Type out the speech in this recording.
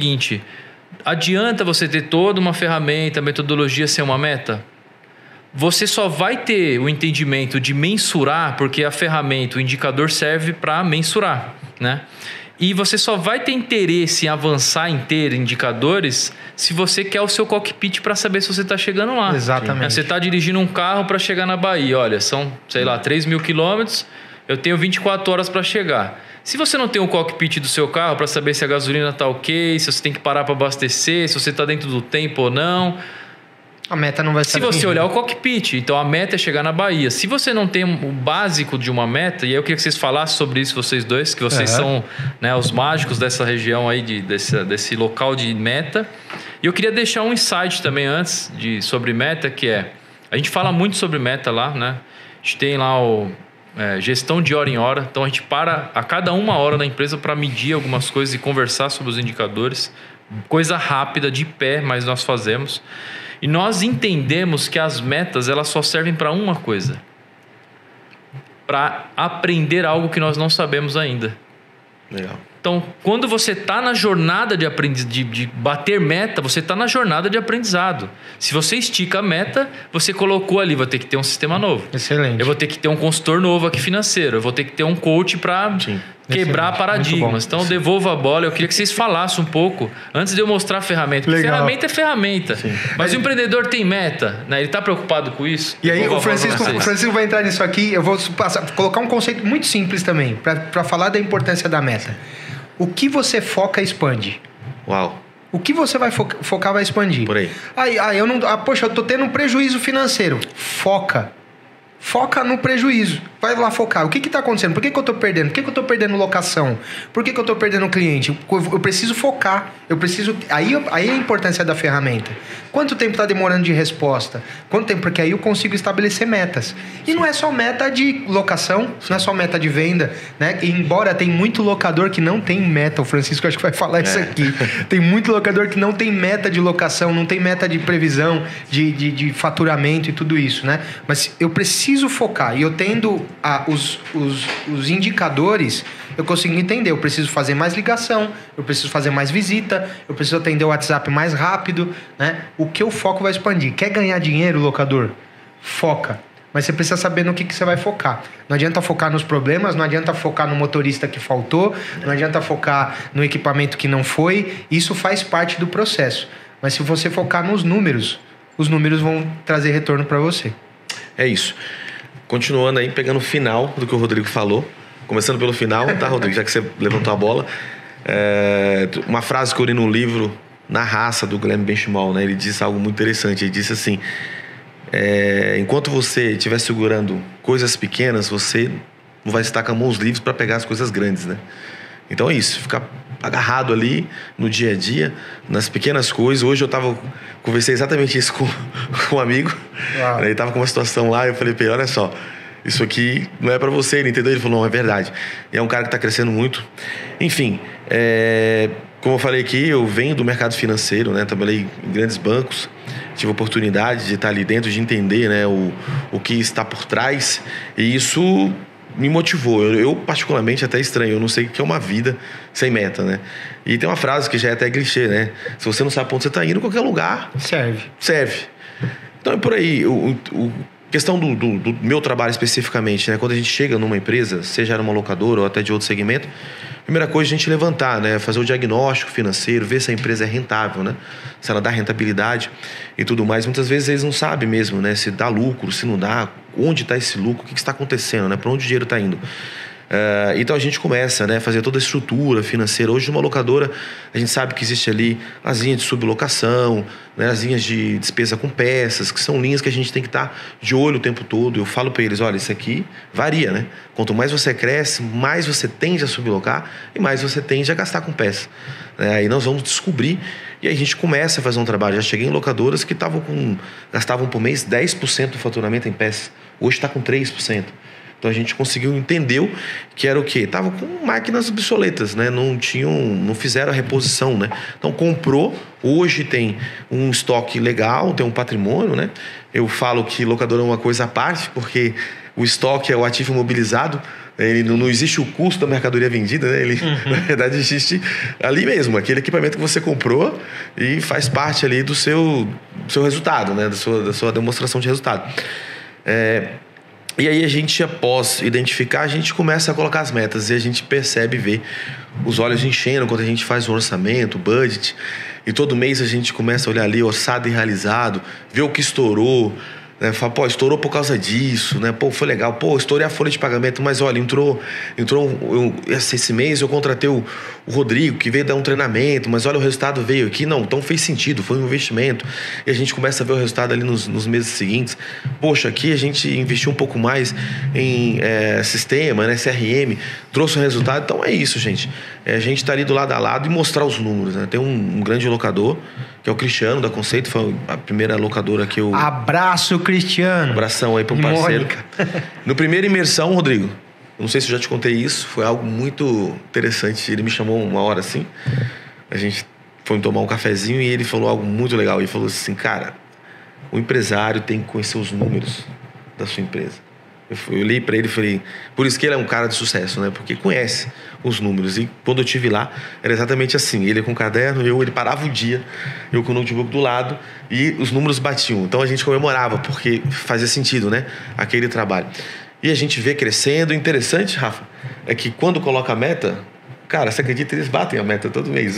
seguinte, adianta você ter toda uma ferramenta, metodologia ser uma meta? Você só vai ter o entendimento de mensurar, porque a ferramenta, o indicador serve para mensurar, né? E você só vai ter interesse em avançar em ter indicadores se você quer o seu cockpit para saber se você está chegando lá. Exatamente. Você está dirigindo um carro para chegar na Bahia. Olha, são, sei lá, 3.000 quilômetros, eu tenho 24 horas para chegar. Se você não tem um cockpit do seu carro para saber se a gasolina está ok, se você tem que parar para abastecer, se você está dentro do tempo ou não... A meta não vai ser... Se você olhar o cockpit, então a meta é chegar na Bahia. Se você não tem o básico de uma meta, e aí eu queria que vocês falassem sobre isso, vocês dois, que vocês são, né, os mágicos dessa região aí, desse local de meta. E eu queria deixar um insight também antes sobre meta, que é... A gente fala muito sobre meta lá, né? A gente tem lá gestão de hora em hora. Então a gente para a cada 1 hora na empresa para medir algumas coisas e conversar sobre os indicadores. Coisa rápida, de pé, mas nós fazemos. E nós entendemos que as metas, elas só servem para uma coisa: para aprender algo que nós não sabemos ainda. Legal. Então, quando você está na jornada de bater meta, você está na jornada de aprendizado. Se você estica a meta, você colocou ali, vou ter que ter um sistema novo. Excelente. Eu vou ter que ter um consultor novo aqui financeiro. Eu vou ter que ter um coach para quebrar paradigmas. Então, devolvo a bola. Eu queria que vocês falassem um pouco, antes de eu mostrar a ferramenta. Porque ferramenta é ferramenta. Sim. Mas o empreendedor tem meta, né? Ele está preocupado com isso. E aí o Francisco vai entrar nisso aqui. Eu vou colocar um conceito muito simples também, para falar da importância da meta. O que você foca, expande. Uau. O que você vai focar, vai expandir. Por aí. Poxa, eu tô tendo um prejuízo financeiro. Foca. Foca no prejuízo. Vai lá focar. O que está acontecendo? Por que eu estou perdendo? Por que eu estou perdendo locação? Por que eu estou perdendo cliente? Eu preciso focar. Eu preciso... Aí a importância da ferramenta. Quanto tempo está demorando de resposta? Quanto tempo? Porque aí eu consigo estabelecer metas. E não é só meta de locação, não é só meta de venda, né? E embora tem muito locador que não tem meta, o Francisco acho que vai falar isso aqui. Tem muito locador que não tem meta de locação, não tem meta de previsão, de faturamento e tudo isso, né? Mas eu preciso focar. E eu tendo os indicadores, eu consigo entender. Eu preciso fazer mais ligação, eu preciso fazer mais visita, eu preciso atender o WhatsApp mais rápido, né? O que eu foco vai expandir. Quer ganhar dinheiro, locador? Foca. Mas você precisa saber no que você vai focar. Não adianta focar nos problemas, não adianta focar no motorista que faltou, não adianta focar no equipamento que não foi. Isso faz parte do processo. Mas se você focar nos números, os números vão trazer retorno para você. É isso. Continuando aí, pegando o final do que o Rodrigo falou. Começando pelo final, tá, Rodrigo? Já que você levantou a bola. Uma frase que eu li no livro Na Raça, do Glenn Benchimol, né? Ele disse algo muito interessante. Ele disse assim... enquanto você estiver segurando coisas pequenas, você não vai estar com as mãos livres para pegar as coisas grandes, né? Então é isso, ficar agarrado ali no dia a dia, nas pequenas coisas. Hoje eu conversei exatamente isso com um amigo. Uau. Ele estava com uma situação lá, eu falei para ele, olha só, isso aqui não é para você, ele entendeu? Ele falou, não, é verdade. E é um cara que está crescendo muito. Enfim, como eu falei aqui, eu venho do mercado financeiro, né? Trabalhei em grandes bancos, tive a oportunidade de estar ali dentro, de entender, né, o que está por trás, e isso me motivou. Eu particularmente até estranho, eu não sei o que é uma vida sem meta, né? E tem uma frase que já é até clichê, né? Se você não sabe para onde você está indo, qualquer lugar serve. Então é por aí. Questão do meu trabalho especificamente, né? Quando a gente chega numa empresa, seja numa locadora ou até de outro segmento, a primeira coisa é a gente levantar, né? Fazer o diagnóstico financeiro, ver se a empresa é rentável, né? Se ela dá rentabilidade e tudo mais. Muitas vezes eles não sabem mesmo, né? Se dá lucro, se não dá, onde está esse lucro, o que está acontecendo, né? Para onde o dinheiro está indo. Então a gente começa, né, a fazer toda a estrutura financeira. Hoje, numa locadora, a gente sabe que existe ali as linhas de sublocação, né, as linhas de despesa com peças, que são linhas que a gente tem que estar de olho o tempo todo. Eu falo para eles, olha, isso aqui varia, né? Quanto mais você cresce, mais você tende a sublocar e mais você tende a gastar com peças. Aí nós vamos descobrir e aí a gente começa a fazer um trabalho. Já cheguei em locadoras que gastavam por mês 10% do faturamento em peças. Hoje está com 3%. Então a gente conseguiu, entendeu que era o quê? Tava com máquinas obsoletas, né? Não fizeram a reposição, né? Então comprou, hoje tem um estoque legal, tem um patrimônio, né? Eu falo que locadora é uma coisa à parte, porque o estoque é o ativo imobilizado Ele não existe o custo da mercadoria vendida, né? Ele, na verdade, existe ali mesmo, aquele equipamento que você comprou e faz parte ali do seu resultado, né? Da sua demonstração de resultado. E aí a gente, após identificar, a gente começa a colocar as metas e a gente percebe, vê os olhos enchendo quando a gente faz o orçamento, o budget. E todo mês a gente começa a olhar ali, orçado e realizado, ver o que estourou, né? Fala, pô, estourou por causa disso, né? Pô, foi legal. Pô, estourei a folha de pagamento, mas olha, esse mês eu contratei o Rodrigo, que veio dar um treinamento, mas olha, o resultado veio aqui. Não, então fez sentido, foi um investimento. E a gente começa a ver o resultado ali nos meses seguintes. Poxa, aqui a gente investiu um pouco mais em sistema, né? CRM, trouxe um resultado. Então é isso, gente. A gente tá ali do lado a lado e mostrar os números, né? Tem um grande locador, que é o Cristiano, da Conceito, foi a primeira locadora que eu... Abraço, Cristiano. Abração aí pro parceiro. No primeiro imersão, Rodrigo, eu não sei se eu já te contei isso, foi algo muito interessante. Ele me chamou uma hora assim, a gente foi tomar um cafezinho e ele falou algo muito legal. Ele falou assim, cara, o empresário tem que conhecer os números da sua empresa. Eu olhei para ele e falei, por isso que ele é um cara de sucesso, né? Porque conhece os números. E quando eu estive lá, era exatamente assim. Ele com o caderno, ele parava o dia, eu com o notebook do lado, e os números batiam. Então a gente comemorava, porque fazia sentido, né? Aquele trabalho. E a gente vê crescendo. O interessante, Rafa, é que quando coloca a meta, cara, você acredita, eles batem a meta todo mês.